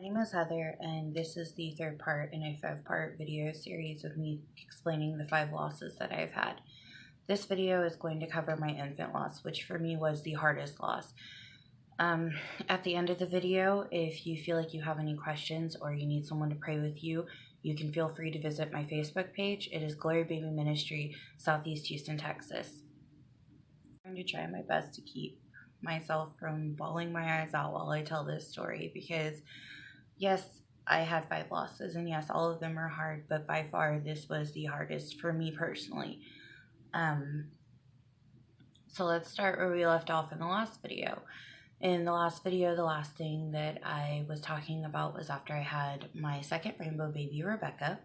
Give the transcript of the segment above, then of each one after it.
My name is Heather, and this is the third part in a 5-part video series of me explaining the 5 losses that I've had. This video is going to cover my infant loss, which for me was the hardest loss. At the end of the video, if you feel like you have any questions or you need someone to pray with you, you can feel free to visit my Facebook page. It is Glory Baby Ministry, Southeast Houston, Texas. I'm going to try my best to keep myself from bawling my eyes out while I tell this story, because yes, I had 5 losses, and yes, all of them are hard, but by far this was the hardest for me personally. So let's start where we left off in the last video. In the last video, the last thing that I was talking about was after I had my second rainbow baby, Rebecca.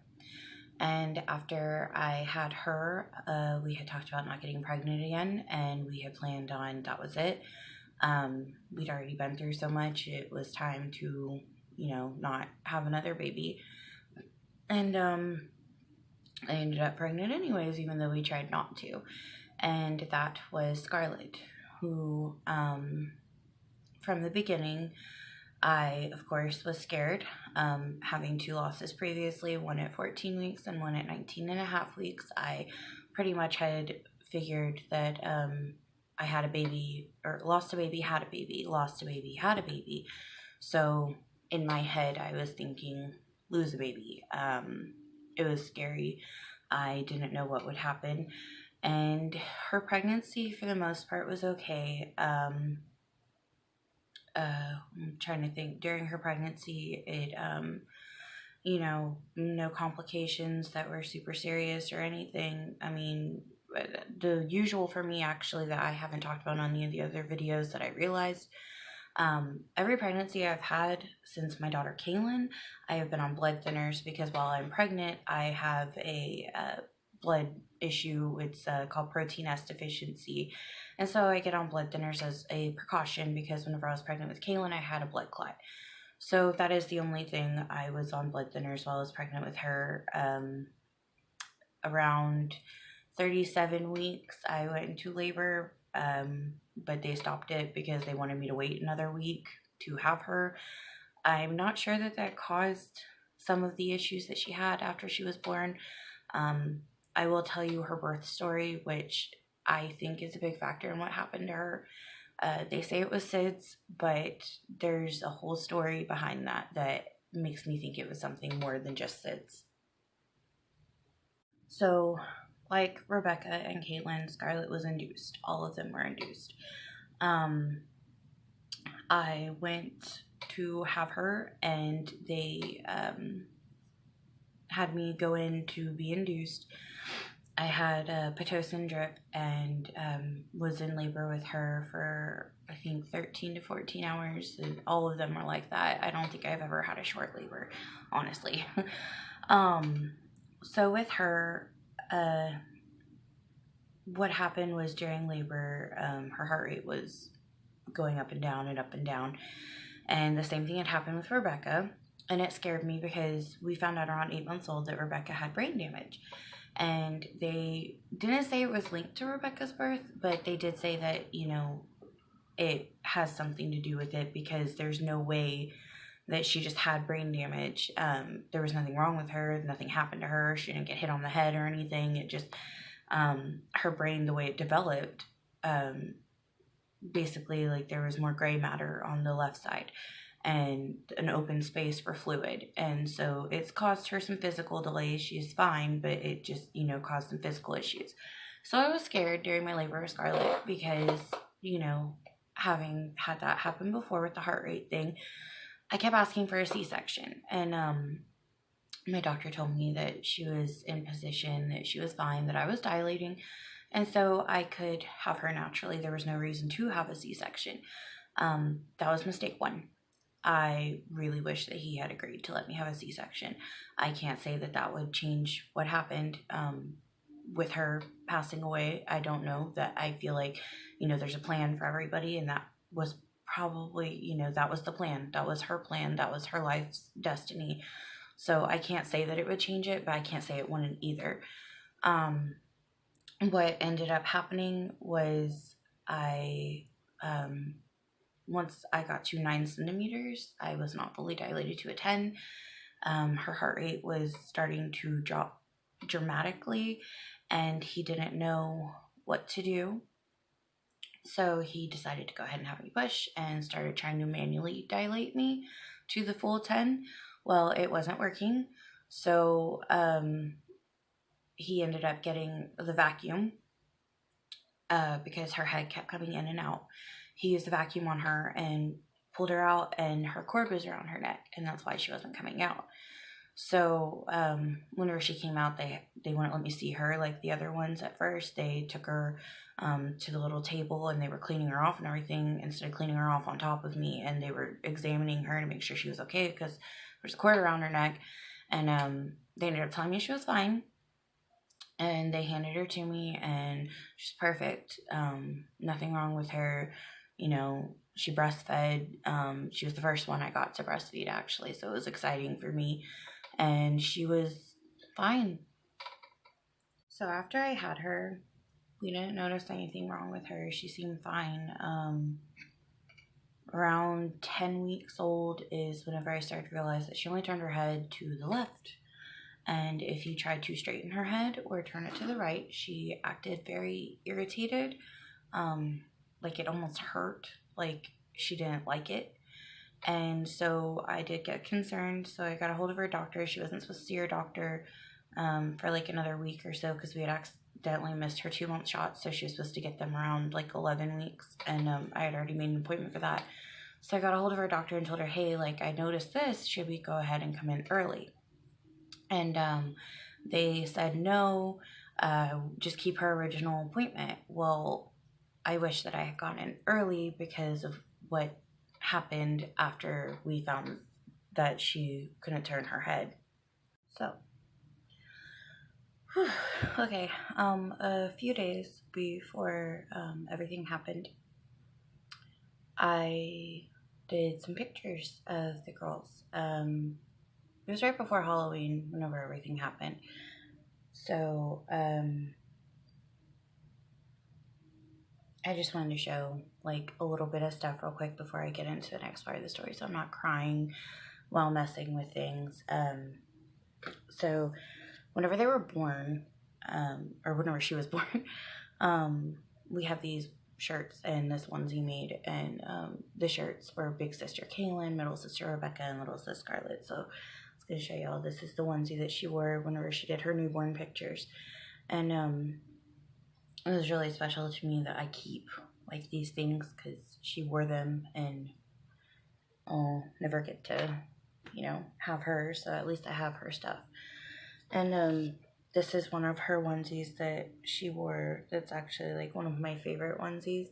And after I had her, we had talked about not getting pregnant again, and we had planned on that was it. We'd already been through so much, it was time to not have another baby. And I ended up pregnant anyways, even though we tried not to. And that was Scarlette, who from the beginning, I of course was scared, having 2 losses previously, one at 14 weeks and one at 19 and a half weeks. I pretty much had figured that I had a baby, or lost a baby, had a baby, lost a baby, had a baby. So in my head, I was thinking, lose a baby. It was scary. I didn't know what would happen. And her pregnancy, for the most part, was okay. I'm trying to think. During her pregnancy, it, no complications that were super serious or anything. I mean, the usual for me, actually, that I haven't talked about on any of the other videos that I realized. Every pregnancy I've had since my daughter Kaylin, I have been on blood thinners, because while I'm pregnant, I have a blood issue. It's called protein S deficiency. And so I get on blood thinners as a precaution, because whenever I was pregnant with Kaylin, I had a blood clot. So that is the only thing. I was on blood thinners while I was pregnant with her. Around 37 weeks, I went into labor. But they stopped it because they wanted me to wait another week to have her. I'm not sure that caused some of the issues that she had after she was born. I will tell you her birth story, which I think is a big factor in what happened to her. They say it was SIDS, but there's a whole story behind that makes me think it was something more than just SIDS. So, like Rebecca and Caitlin, Scarlette was induced. All of them were induced. I went to have her, and they had me go in to be induced. I had a Pitocin drip, and was in labor with her for, I think, 13 to 14 hours, and all of them were like that. I don't think I've ever had a short labor, honestly. So with her, what happened was during labor, her heart rate was going up and down and up and down. And the same thing had happened with Rebecca. And it scared me, because we found out around 8 months old that Rebecca had brain damage. And they didn't say it was linked to Rebecca's birth, but they did say that, it has something to do with it, because there's no way that she just had brain damage. There was nothing wrong with her. Nothing happened to her. She didn't get hit on the head or anything. It just, her brain, the way it developed, basically, like, there was more gray matter on the left side and an open space for fluid. And so it's caused her some physical delays. She's fine, but it just, caused some physical issues. So I was scared during my labor with Scarlette, because, having had that happen before with the heart rate thing, I kept asking for a C-section, and my doctor told me that she was in position, that she was fine, that I was dilating, and so I could have her naturally. There was no reason to have a C-section. That was mistake 1. I really wish that he had agreed to let me have a C-section. I can't say that would change what happened with her passing away. I don't know. That I feel like, there's a plan for everybody, and that was probably, that was the plan. That was her plan. That was her life's destiny. So I can't say that it would change it, but I can't say it wouldn't either. What ended up happening was I once I got to 9 centimeters, I was not fully dilated to a 10. Her heart rate was starting to drop dramatically, and he didn't know what to do. So he decided to go ahead and have me push and started trying to manually dilate me to the full 10. Well, it wasn't working. So he ended up getting the vacuum because her head kept coming in and out. He used the vacuum on her and pulled her out, and her cord was around her neck, and that's why she wasn't coming out. So whenever she came out, they wouldn't let me see her like the other ones at first. They took her to the little table, and they were cleaning her off and everything instead of cleaning her off on top of me, and they were examining her to make sure she was okay because there's a cord around her neck. And they ended up telling me she was fine, and they handed her to me, and she's perfect. Nothing wrong with her. You know, she breastfed. She was the first one I got to breastfeed, actually, so it was exciting for me. And she was fine. So after I had her, we didn't notice anything wrong with her. She seemed fine. Around 10 weeks old is whenever I started to realize that she only turned her head to the left. And if you tried to straighten her head or turn it to the right, she acted very irritated. Like it almost hurt, like she didn't like it. And so I did get concerned, so I got a hold of her doctor. She wasn't supposed to see her doctor for like another week or so because we had accidentally missed her 2-month shots, so she was supposed to get them around like 11 weeks, and I had already made an appointment for that. So I got a hold of her doctor and told her, hey, like, I noticed this, should we go ahead and come in early? And they said no, just keep her original appointment. Well, I wish that I had gone in early because of what happened after we found that she couldn't turn her head. So, okay, a few days before everything happened, I did some pictures of the girls. It was right before Halloween whenever everything happened. So, I just wanted to show like a little bit of stuff real quick before I get into the next part of the story, so I'm not crying while messing with things. So whenever they were born, or whenever she was born, we have these shirts and this onesie made, and the shirts were big sister Kaylin, middle sister Rebecca, and little sister Scarlette. So I was going to show y'all, this is the onesie that she wore whenever she did her newborn pictures. And it was really special to me that I keep like these things because she wore them, and I'll never get to, you know, have her, so at least I have her stuff. And this is one of her onesies that she wore that's actually like one of my favorite onesies,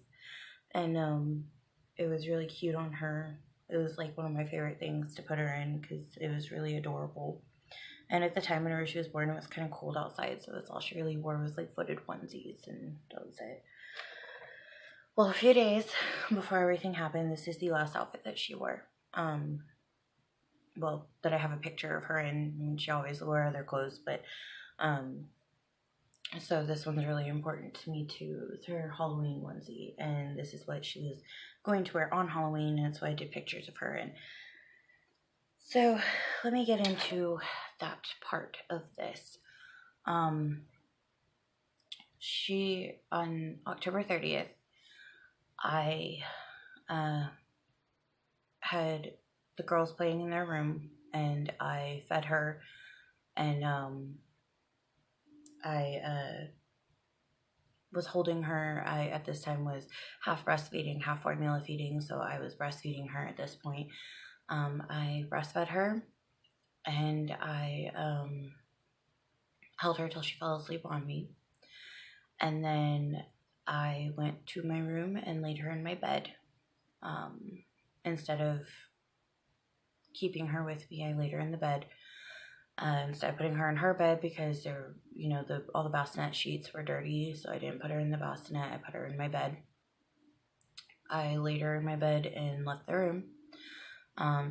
and it was really cute on her. It was like one of my favorite things to put her in because it was really adorable. And at the time whenever she was born, it was kind of cold outside, so that's all she really wore was like footed onesies, and that was it. Well, a few days before everything happened, this is the last outfit that she wore. Well, that I have a picture of her in, and she always wore other clothes, but so this one's really important to me too. It's her Halloween onesie, and this is what she was going to wear on Halloween, and that's why I did pictures of her in. So let me get into that part of this. She, on October 30th, I had the girls playing in their room, and I fed her, and I was holding her. I, at this time, was half breastfeeding, half formula feeding, so I was breastfeeding her at this point. I breastfed her, and I held her till she fell asleep on me, and then I went to my room and laid her in my bed. Instead of keeping her with me, I laid her in the bed. Instead of putting her in her bed because there, you know, all the bassinet sheets were dirty, so I didn't put her in the bassinet. I put her in my bed. I laid her in my bed and left the room.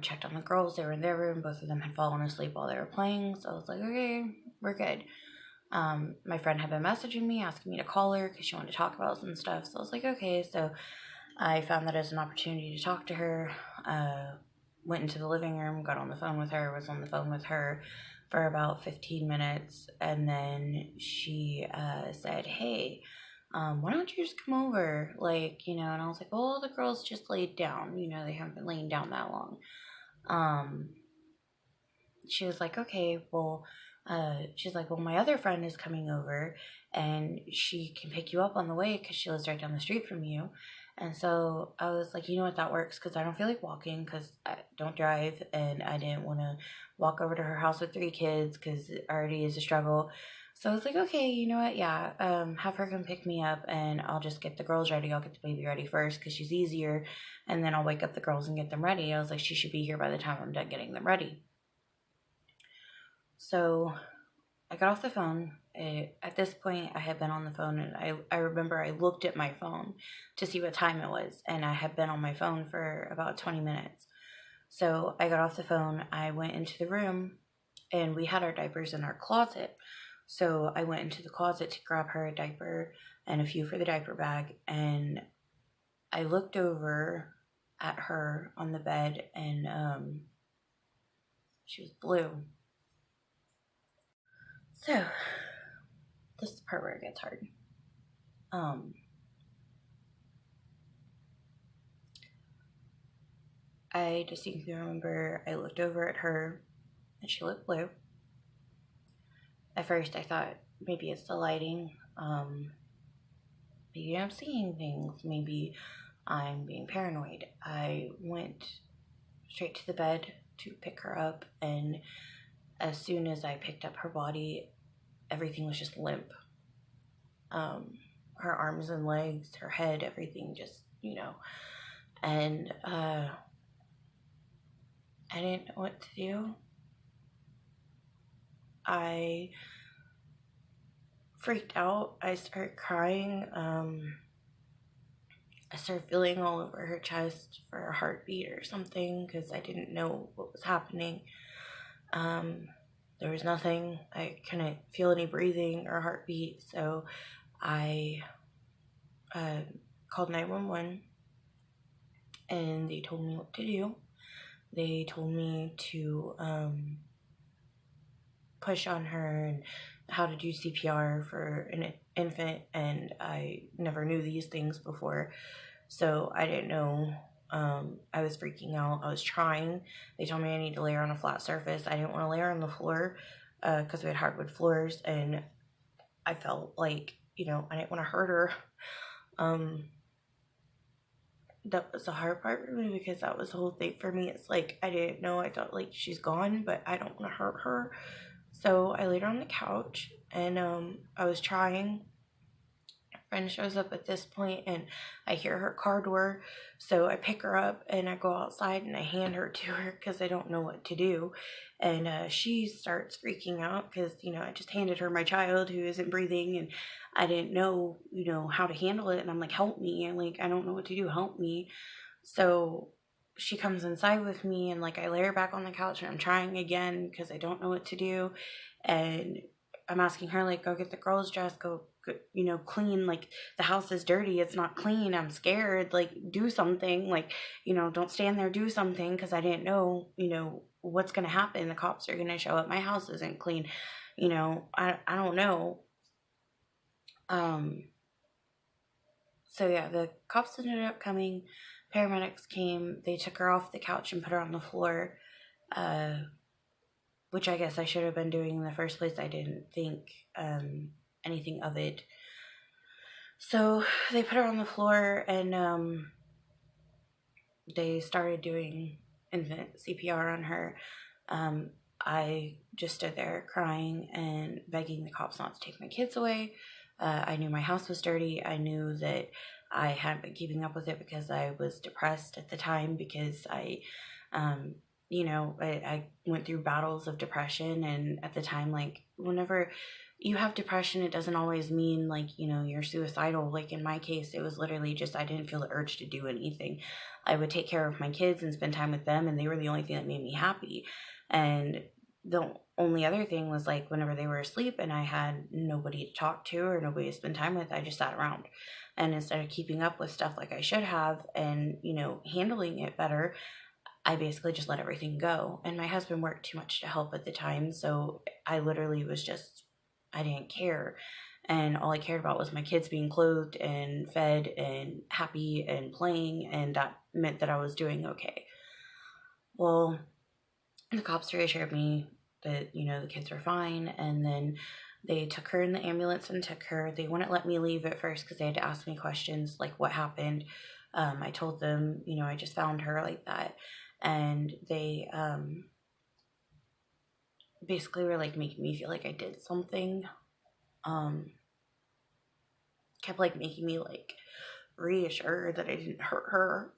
Checked on the girls. They were in their room. Both of them had fallen asleep while they were playing, so I was like, okay, we're good. My friend had been messaging me, asking me to call her because she wanted to talk about some stuff, so I was like, okay. So I found that as an opportunity to talk to her. Went into the living room, got on the phone with her, was on the phone with her for about 15 minutes, and then she said, hey, why don't you just come over? Like, and I was like, well, the girls just laid down. They haven't been laying down that long. She was like, okay, well, she's like, well, my other friend is coming over and she can pick you up on the way because she lives right down the street from you. And so I was like, you know what, that works because I don't feel like walking because I don't drive and I didn't want to walk over to her house with 3 kids because it already is a struggle. So I was like, okay, you know what, yeah, have her come pick me up and I'll just get the girls ready. I'll get the baby ready first because she's easier and then I'll wake up the girls and get them ready. I was like, she should be here by the time I'm done getting them ready. So I got off the phone. At this point, I had been on the phone, and I remember I looked at my phone to see what time it was, and I had been on my phone for about 20 minutes. So I got off the phone, I went into the room, and we had our diapers in our closet. So I went into the closet to grab her a diaper and a few for the diaper bag, and I looked over at her on the bed, and she was blue. So this is the part where it gets hard. I distinctly remember I looked over at her and she looked blue. At first I thought maybe it's the lighting. Maybe I'm seeing things. Maybe I'm being paranoid. I went straight to the bed to pick her up, and as soon as I picked up her body, everything was just limp. Her arms and legs, her head, everything just, and I didn't know what to do. I freaked out. I started crying. I started feeling all over her chest for a heartbeat or something because I didn't know what was happening. There was nothing. I couldn't feel any breathing or heartbeat, so I called 911 and they told me what to do. They told me to push on her and how to do CPR for an infant, and I never knew these things before, so I didn't know. I was freaking out. I was trying. They told me I need to lay her on a flat surface. I didn't want to lay her on the floor because we had hardwood floors, and I felt like, I didn't want to hurt her. That was the hard part for me because that was the whole thing for me. It's like, I didn't know. I thought, like, she's gone, but I don't want to hurt her. So I laid her on the couch, and I was trying. A friend shows up at this point, and I hear her car door. So I pick her up, and I go outside, and I hand her to her because I don't know what to do. And she starts freaking out because, I just handed her my child who isn't breathing, and I didn't know, how to handle it. And I'm like, help me. And, like, I don't know what to do. Help me. So she comes inside with me, and, like, I lay her back on the couch, and I'm trying again because I don't know what to do. And I'm asking her, like, go get the girls dressed, go, clean, like, the house is dirty, it's not clean, I'm scared, like, do something, like, don't stand there, do something, because I didn't know, what's going to happen. The cops are going to show up, my house isn't clean, I don't know. So yeah, the cops ended up coming, paramedics came, they took her off the couch and put her on the floor, which I guess I should have been doing in the first place. I didn't think anything of it. So they put her on the floor, and they started doing infant CPR on her. I just stood there crying and begging the cops not to take my kids away. I knew my house was dirty. I knew that I hadn't been keeping up with it because I was depressed at the time because I went through battles of depression, and at the time, like, whenever you have depression, it doesn't always mean, like, you're suicidal. Like, in my case, it was literally just I didn't feel the urge to do anything. I would take care of my kids and spend time with them, and they were the only thing that made me happy. And the only other thing was, like, whenever they were asleep and I had nobody to talk to or nobody to spend time with, I just sat around. And instead of keeping up with stuff like I should have and, you know, handling it better, I basically just let everything go. And my husband worked too much to help at the time, so I literally was just, I didn't care. And all I cared about was my kids being clothed and fed and happy and playing, and that meant that I was doing okay. Well, the cops reassured me that, you know, the kids were fine, and then they took her in the ambulance and took her. They wouldn't let me leave at first because they had to ask me questions like what happened. I told them, you know, I just found her like that. And they basically were like making me feel like I did something. Kept like making me like reassured that I didn't hurt her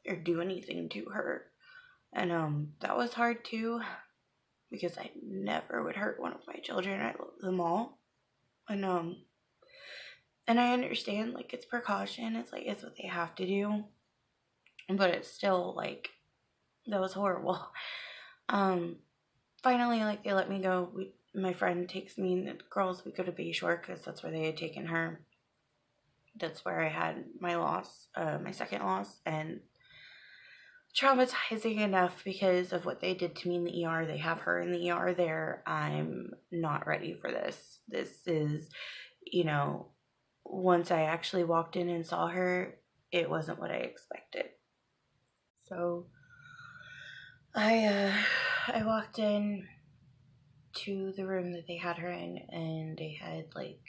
or do anything to her. And that was hard too, because I never would hurt one of my children. I love them all. And I understand, like, it's precaution. It's like, it's what they have to do. But it's still, like, that was horrible. Finally, like, they let me go. My friend takes me and the girls, we go to Bayshore because that's where they had taken her. That's where I had my loss, my second loss. And traumatizing enough because of what they did to me in the ER. They have her in the ER there. I'm not ready for this. This is, you know, once I actually walked in and saw her, it wasn't what I expected. So I walked in to the room that they had her in, and they had like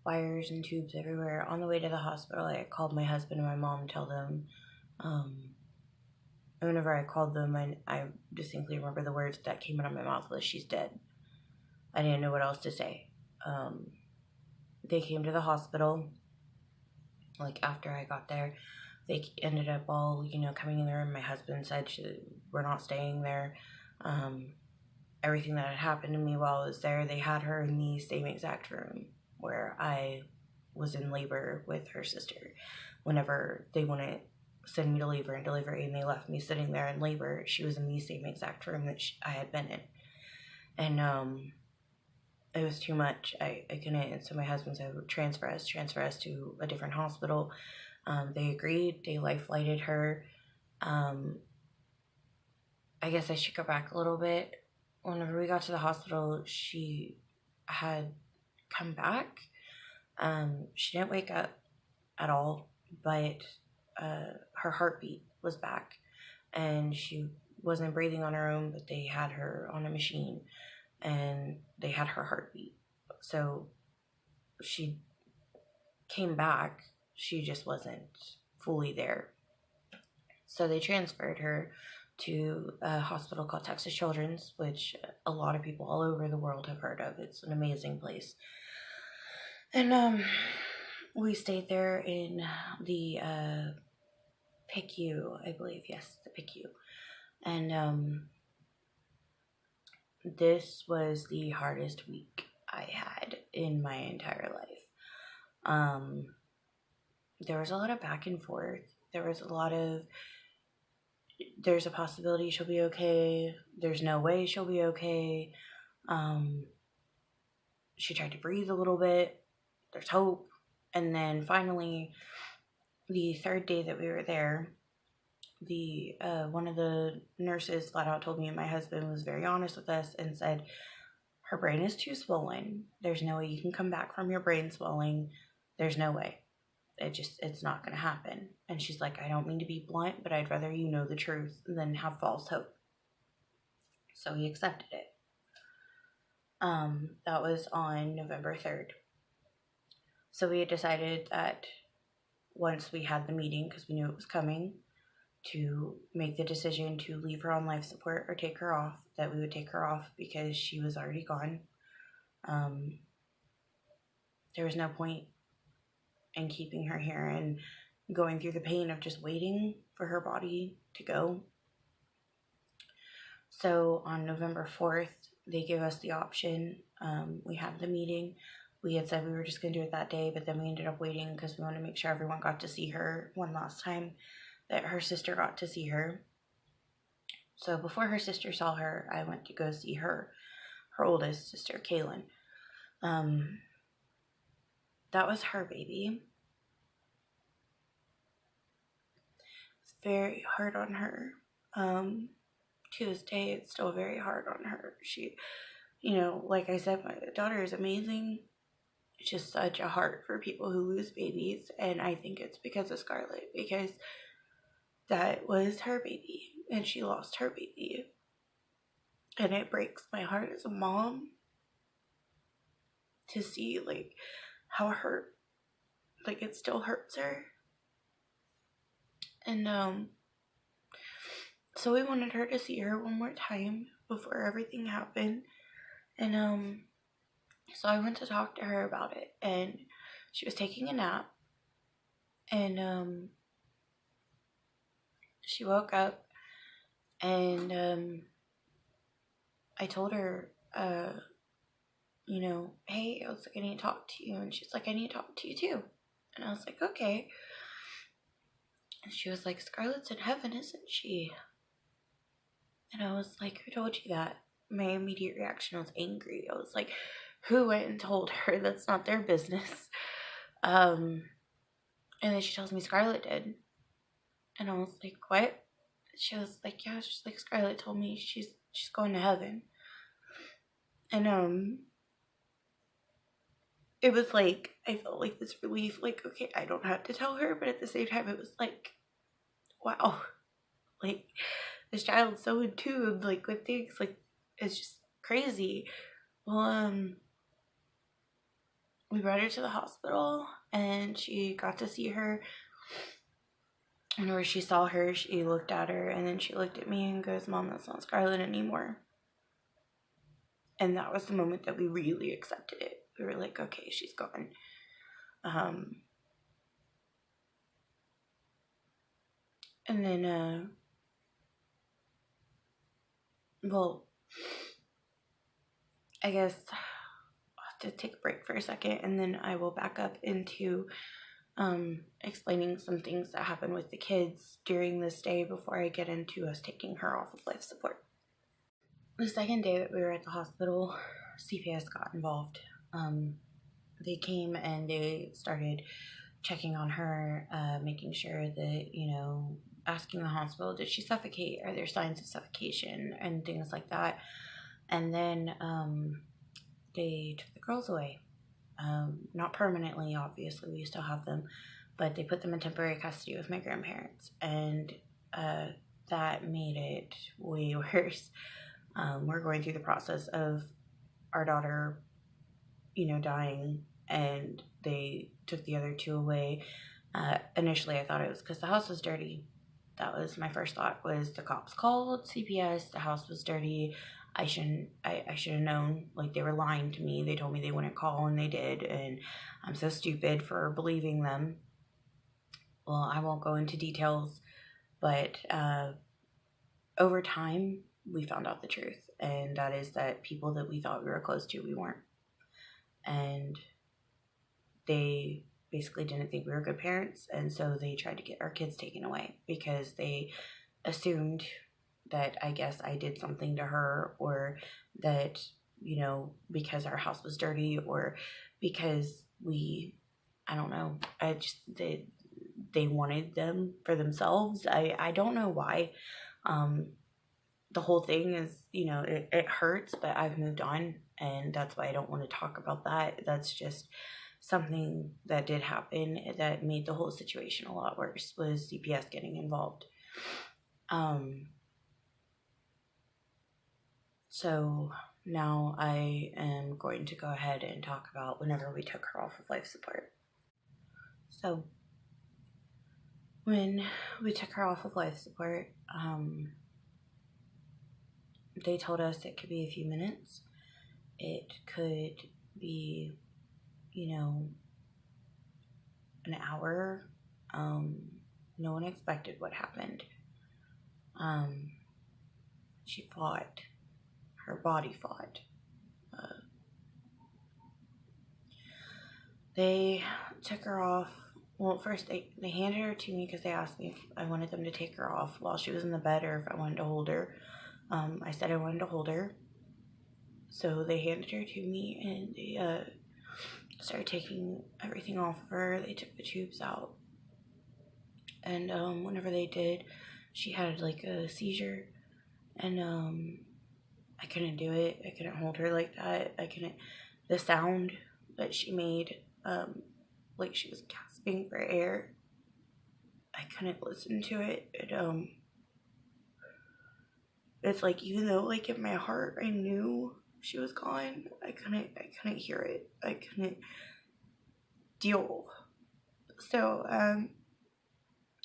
wires and tubes everywhere. On the way to the hospital, I called my husband and my mom to tell them. Whenever I called them, I distinctly remember the words that came out of my mouth was, "She's dead." I didn't know what else to say. They came to the hospital. Like, after I got there, they ended up all, you know, coming in the room. My husband said, we're not staying there. Everything that had happened to me while I was there, they had her in the same exact room where I was in labor with her sister. Whenever they wouldn't send me to labor and delivery, and they left me sitting there in labor, she was in the same exact room that I had been in. And it was too much. I couldn't. And so my husband said, transfer us to a different hospital. They agreed. They life flighted her. I guess I should go back a little bit. Whenever we got to the hospital, she had come back. She didn't wake up at all, but her heartbeat was back, and she wasn't breathing on her own, but they had her on a machine, and they had her heartbeat. So she came back, she just wasn't fully there. So they transferred her to a hospital called Texas Children's, which a lot of people all over the world have heard of. It's an amazing place. And we stayed there in the PICU, I believe. Yes, the PICU. And this was the hardest week I had in my entire life. There was a lot of back and forth. There was a lot of, there's a possibility she'll be okay. There's no way she'll be okay. She tried to breathe a little bit. There's hope. And then finally, the third day that we were there, one of the nurses flat out told me, and my husband was very honest with us and said, her brain is too swollen. There's no way you can come back from your brain swelling. There's no way. It's not going to happen. And she's like, I don't mean to be blunt, but I'd rather you know the truth than have false hope. So he accepted it. That was on November 3rd. So we had decided that once we had the meeting, because we knew it was coming, to make the decision to leave her on life support or take her off, that we would take her off because she was already gone. There was no point in keeping her here and going through the pain of just waiting for her body to go. So on November 4th, they gave us the option. We had the meeting. We had said we were just going to do it that day, but then we ended up waiting because we wanted to make sure everyone got to see her one last time, that her sister got to see her. So before her sister saw her, I went to go see her oldest sister, Kaylin. That was her baby. very hard on her. To this day, it's still very hard on her. She, like I said, my daughter is amazing. It's just such a heart for people who lose babies, and I think it's because of Scarlette, because that was her baby, and she lost her baby. And it breaks my heart as a mom to see, like, how hurt, like, it still hurts her. And, so we wanted her to see her one more time before everything happened. And, so I went to talk to her about it, and she was taking a nap, and, she woke up, and, I told her, hey, I was like, I need to talk to you. And she's like, I need to talk to you too. And I was like, okay. And she was like, Scarlett's in heaven, isn't she? And I was like, who told you that? My immediate reaction was angry. I was like, who went and told her? That's not their business. And then she tells me Scarlette did. And I was like, what? She was like, yeah, she's like, Scarlette told me she's going to heaven. And, it was like, I felt like this relief, like, okay, I don't have to tell her, but at the same time, it was like, wow, like, this child's so in tune, like, with things, like, it's just crazy. Well, we brought her to the hospital, and she got to see her, and where she saw her, she looked at her, and then she looked at me and goes, Mom, that's not Scarlette anymore. And that was the moment that we really accepted it. We were like, okay, she's gone. And then, well, I guess I'll have to take a break for a second, and then I will back up into explaining some things that happened with the kids during this day before I get into us taking her off of life support. The second day that we were at the hospital, CPS got involved. They came and they started checking on her, making sure that, asking the hospital, did she suffocate? Are there signs of suffocation? And things like that. And then they took the girls away. Not permanently, obviously, we still have them, but they put them in temporary custody with my grandparents. And that made it way worse. We're going through the process of our daughter, dying, and they took the other two away. Initially, I thought it was because the house was dirty. That was my first thought, was the cops called CPS, the house was dirty. I should have known, like, they were lying to me. They told me they wouldn't call, and they did, and I'm so stupid for believing them. Well, I won't go into details, but over time, we found out the truth, and that is that people that we thought we were close to, we weren't. And they basically didn't think we were good parents, and so they tried to get our kids taken away because they assumed that, I guess, I did something to her, or that, because our house was dirty, or because I don't know, they wanted them for themselves. I don't know why. The whole thing is, it hurts, but I've moved on, and that's why I don't want to talk about that. That's just something that did happen that made the whole situation a lot worse, was CPS getting involved. So now I am going to go ahead and talk about whenever we took her off of life support. So when we took her off of life support, they told us it could be a few minutes. It could be, an hour. No one expected what happened. She fought. Her body fought. They took her off. Well, first they handed her to me because they asked me if I wanted them to take her off while she was in the bed or if I wanted to hold her. I said I wanted to hold her. So they handed her to me, and they started taking everything off of her. They took the tubes out. And whenever they did, she had like a seizure, and I couldn't do it. I couldn't hold her like that. I couldn't. The sound that she made, like she was gasping for air, I couldn't listen to it. It's like, even though like in my heart I knew she was gone, I couldn't hear it. I couldn't deal. So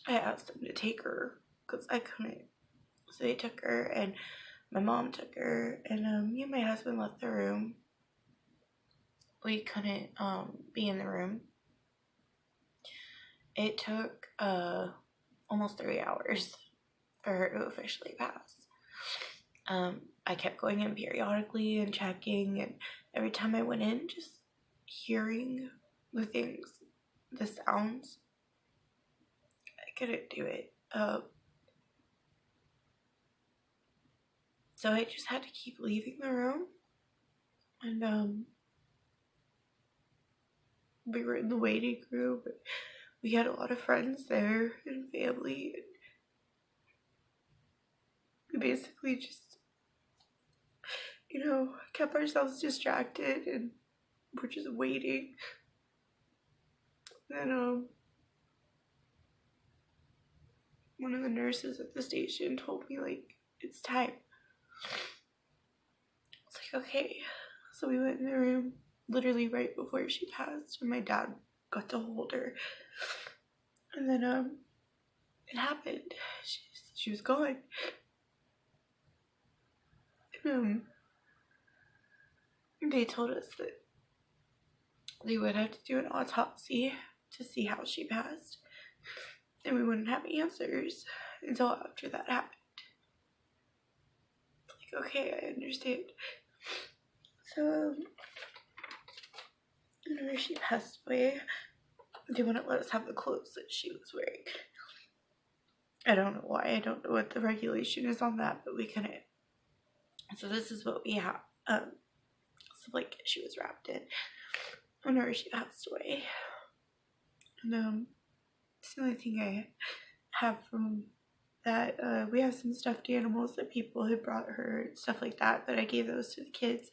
I asked them to take her because I couldn't. So they took her, and my mom took her, and me and my husband left the room. We couldn't be in the room. It took almost 3 hours for her to officially pass. I kept going in periodically and checking, and every time I went in, just hearing the things, the sounds, I couldn't do it. So I just had to keep leaving the room, and we were in the waiting room. We had a lot of friends there and family, and we basically just, kept ourselves distracted, and we're just waiting. Then one of the nurses at the station told me, like, it's time. It's like, okay. So we went in the room literally right before she passed, and my dad got to hold her. And then it happened. She was gone. And they told us that they would have to do an autopsy to see how she passed, and we wouldn't have answers until after that happened. It's like, okay, I understand. So whenever she passed away, they wouldn't let us have the clothes that she was wearing. I don't know why. I don't know what the regulation is on that, but we couldn't. So this is what we have. So like, she was wrapped in whenever she passed away. And it's the only thing I have from that. We have some stuffed animals that people had brought her and stuff like that, but I gave those to the kids.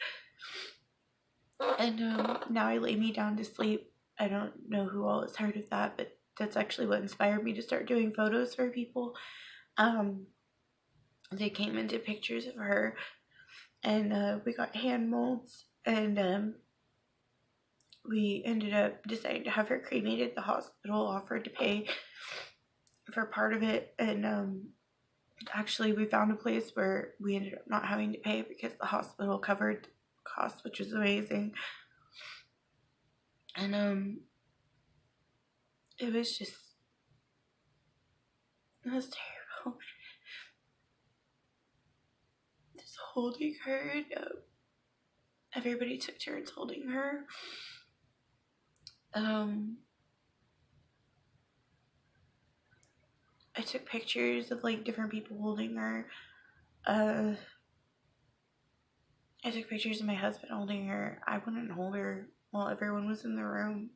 And now I lay me down to sleep. I don't know who all has heard of that, but that's actually what inspired me to start doing photos for people. They came into pictures of her, and we got hand molds, and we ended up deciding to have her cremated. The hospital offered to pay for part of it, and actually we found a place where we ended up not having to pay because the hospital covered the cost, which was amazing. And it was terrible. Just holding her, and everybody took turns holding her. I took pictures of like different people holding her. I took pictures of my husband holding her. I wouldn't hold her while everyone was in the room.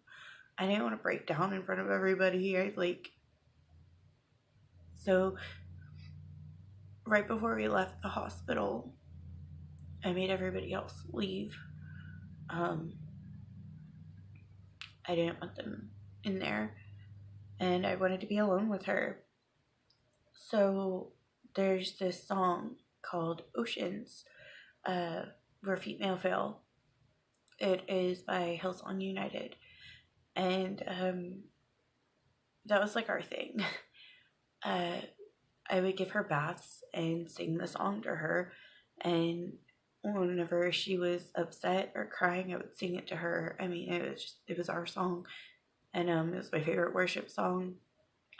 I didn't want to break down in front of everybody. So right before we left the hospital, I made everybody else leave. I didn't want them in there, and I wanted to be alone with her. So there's this song called Oceans, where female fail. It is by Hillsong United, and that was like our thing. I would give her baths and sing the song to her, and whenever she was upset or crying, I would sing it to her. I mean, it was our song, and it was my favorite worship song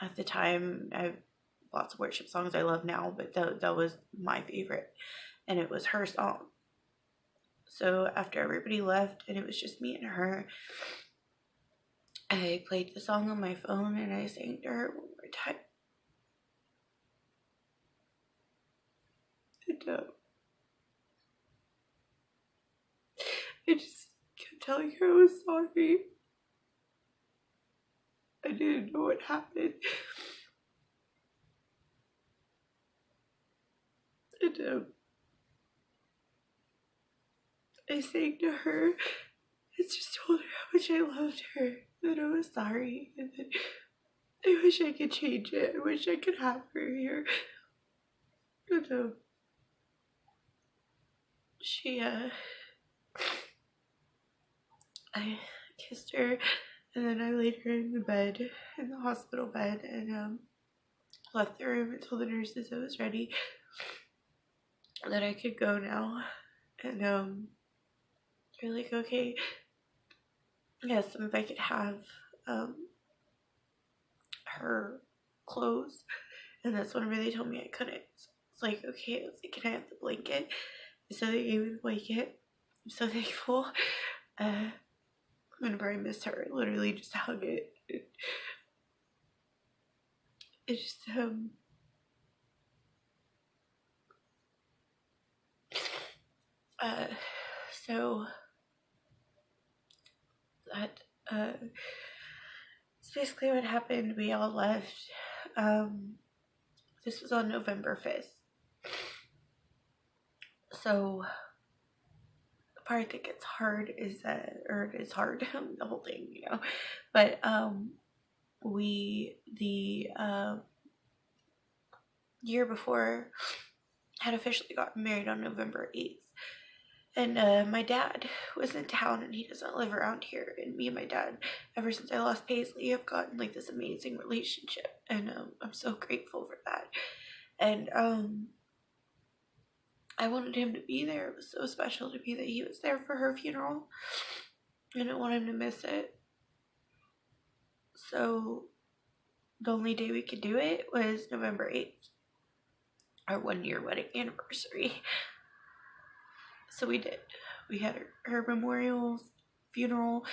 at the time. I have lots of worship songs I love now, but that was my favorite, and it was her song. So after everybody left and it was just me and her, I played the song on my phone and I sang to her one more time. And I just kept telling her I was sorry. I didn't know what happened. And I sang to her and just told her how much I loved her, that I was sorry, and that I wish I could change it. I wish I could have her here. And I kissed her, and then I laid her in the bed, in the hospital bed, and left the room and told the nurses I was ready, that I could go now. And they're like, okay, yes, if I could have her clothes, and that's whenever they told me I couldn't. So it's like, okay, I was like, can I have the blanket? So they gave me the blanket. I'm so thankful. Whenever I miss her, I literally just hug it. It's just so that it's basically what happened. We all left. This was on November 5th. So the part that gets hard is that, or it's hard, the whole thing, you know, but the year before had officially gotten married on November 8th. And my dad was in town, and he doesn't live around here. And me and my dad, ever since I lost Paisley, have gotten like this amazing relationship, and I'm so grateful for that. And I wanted him to be there. It was so special to me that he was there for her funeral. I didn't want him to miss it. So the only day we could do it was November 8th, our 1-year wedding anniversary. So we did. We had her memorial, funeral.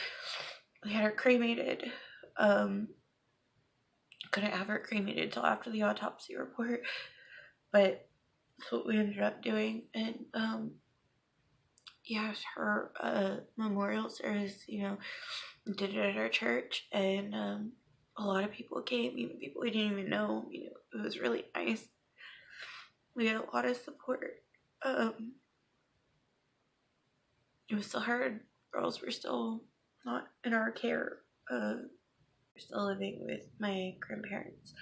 We had her cremated. Couldn't have her cremated till after the autopsy report, but that's what we ended up doing. And yeah, her memorial service, you know, did it at our church, and a lot of people came, even people we didn't even know. You know, it was really nice. We had a lot of support. It was still hard. Girls were still not in our care. We're still living with my grandparents.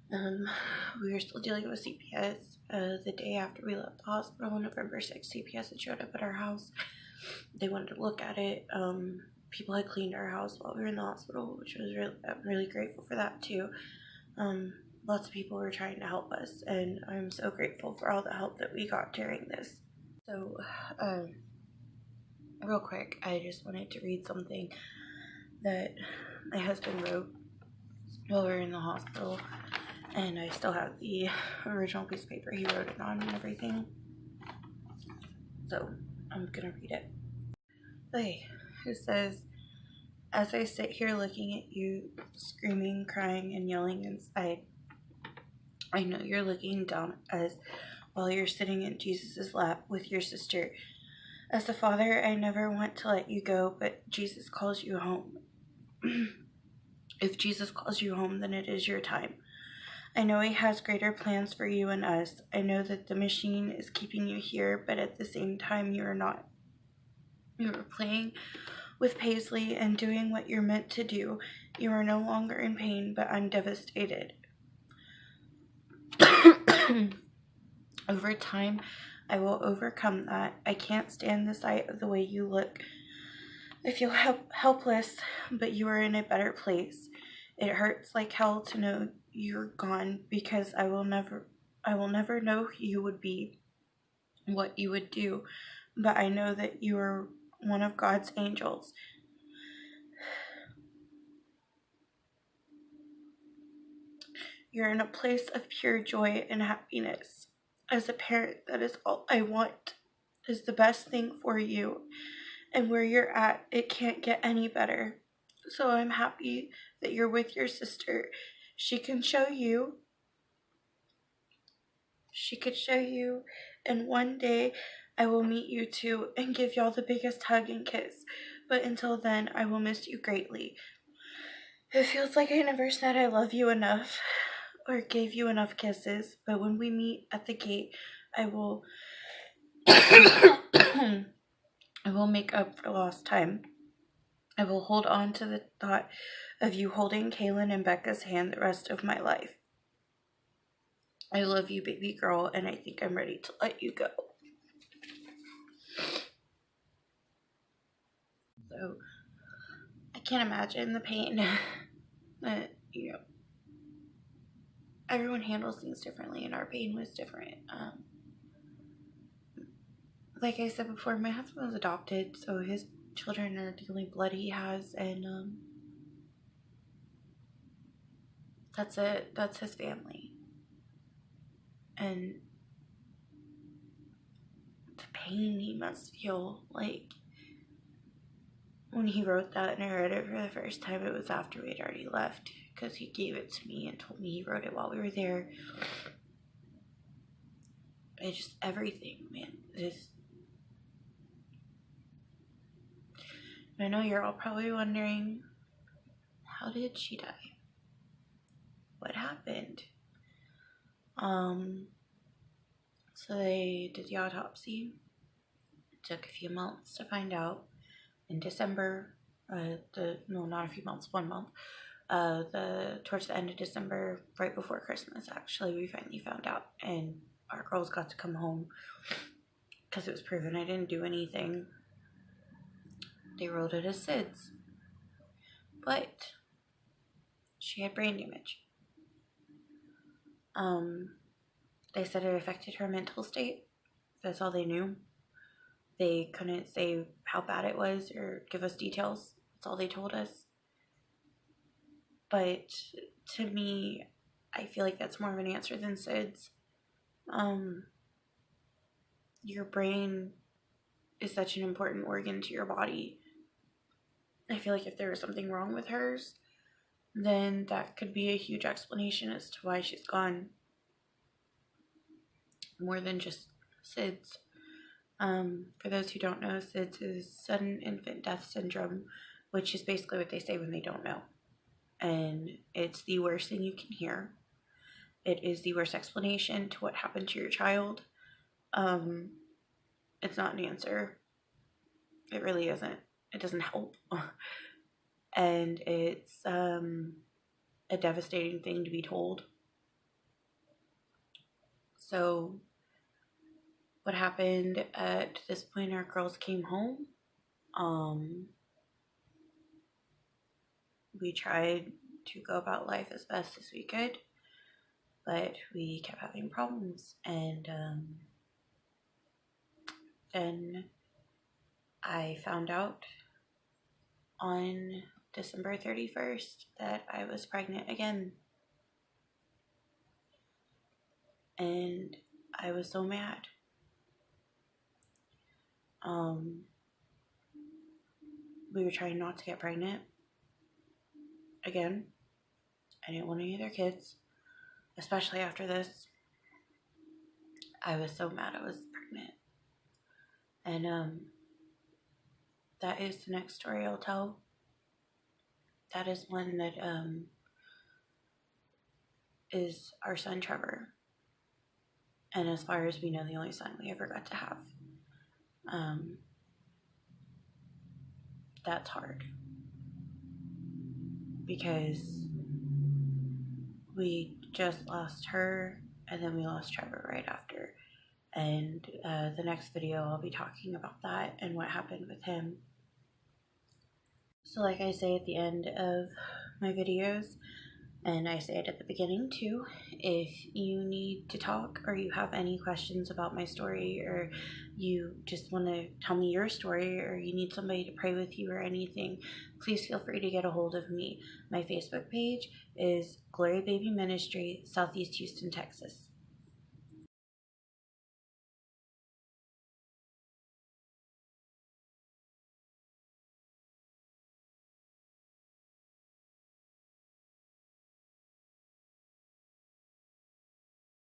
We were still dealing with CPS. The day after we left the hospital on November 6th, CPS had showed up at our house. They wanted to look at it. People had cleaned our house while we were in the hospital, which was I'm really grateful for that too. Lots of people were trying to help us, and I'm so grateful for all the help that we got during this. So, real quick, I just wanted to read something that my husband wrote while we were in the hospital, and I still have the original piece of paper he wrote it on and everything. So I'm gonna read it. Okay, it says, as I sit here looking at you, screaming, crying, and yelling inside, I know you're looking down at us while you're sitting in Jesus' lap with your sister. As a father, I never want to let you go, but Jesus calls you home. If Jesus calls you home, then it is your time. I know he has greater plans for you and us. I know that the machine is keeping you here, but at the same time, you are not. You are playing with Paisley and doing what you're meant to do. You are no longer in pain, but I'm devastated. Over time, I will overcome that. I can't stand the sight of the way you look. I feel helpless, but you are in a better place. It hurts like hell to know you're gone, because I will never know who you would be, what you would do, but I know that you are one of God's angels. You're in a place of pure joy and happiness. As a parent, that is all I want, is the best thing for you. And where you're at, it can't get any better. So I'm happy that you're with your sister. She could show you, and one day I will meet you two and give y'all the biggest hug and kiss. But until then, I will miss you greatly. It feels like I never said I love you enough or gave you enough kisses, but when we meet at the gate, I will I will make up for lost time. I will hold on to the thought of you holding Kaylin and Becca's hand the rest of my life. I love you, baby girl, and I think I'm ready to let you go. So, I can't imagine the pain that, everyone handles things differently, and our pain was different. Like I said before, my husband was adopted, so his children are the only blood he has, and that's it. That's his family. And the pain he must feel, like, when he wrote that and I read it for the first time, it was after we'd already left, because he gave it to me and told me he wrote it while we were there. It's just everything, man. I know you're all probably wondering, how did she die? What happened? So they did the autopsy. It took a few months to find out. In December, not a few months, 1 month. Towards the end of December, right before Christmas, actually, we finally found out, and our girls got to come home because it was proven I didn't do anything. They wrote it as SIDS, but she had brain damage. They said it affected her mental state. That's all they knew. They couldn't say how bad it was or give us details. That's all they told us. But to me, I feel like that's more of an answer than SIDS. Your brain is such an important organ to your body. I feel like if there was something wrong with hers, then that could be a huge explanation as to why she's gone. More than just SIDS. For those who don't know, SIDS is sudden infant death syndrome, which is basically what they say when they don't know. And it's the worst thing you can hear. It is the worst explanation to what happened to your child. It's not an answer. It really isn't. It doesn't help. And it's a devastating thing to be told. So what happened at this point, our girls came home. We tried to go about life as best as we could, but we kept having problems. And then I found out on December 31st that I was pregnant again. And I was so mad. We were trying not to get pregnant again. I didn't want any of their kids, especially after this. I was so mad I was pregnant. And that is the next story I'll tell. That is one that is our son Trevor. And as far as we know, the only son we ever got to have. That's hard. Because we just lost her, and then we lost Trevor right after. And the next video, I'll be talking about that and what happened with him. So like I say at the end of my videos, and I say it at the beginning too, if you need to talk or you have any questions about my story, or you just want to tell me your story, or you need somebody to pray with you or anything, please feel free to get a hold of me. My Facebook page is Glory Baby Ministry, Southeast Houston, Texas.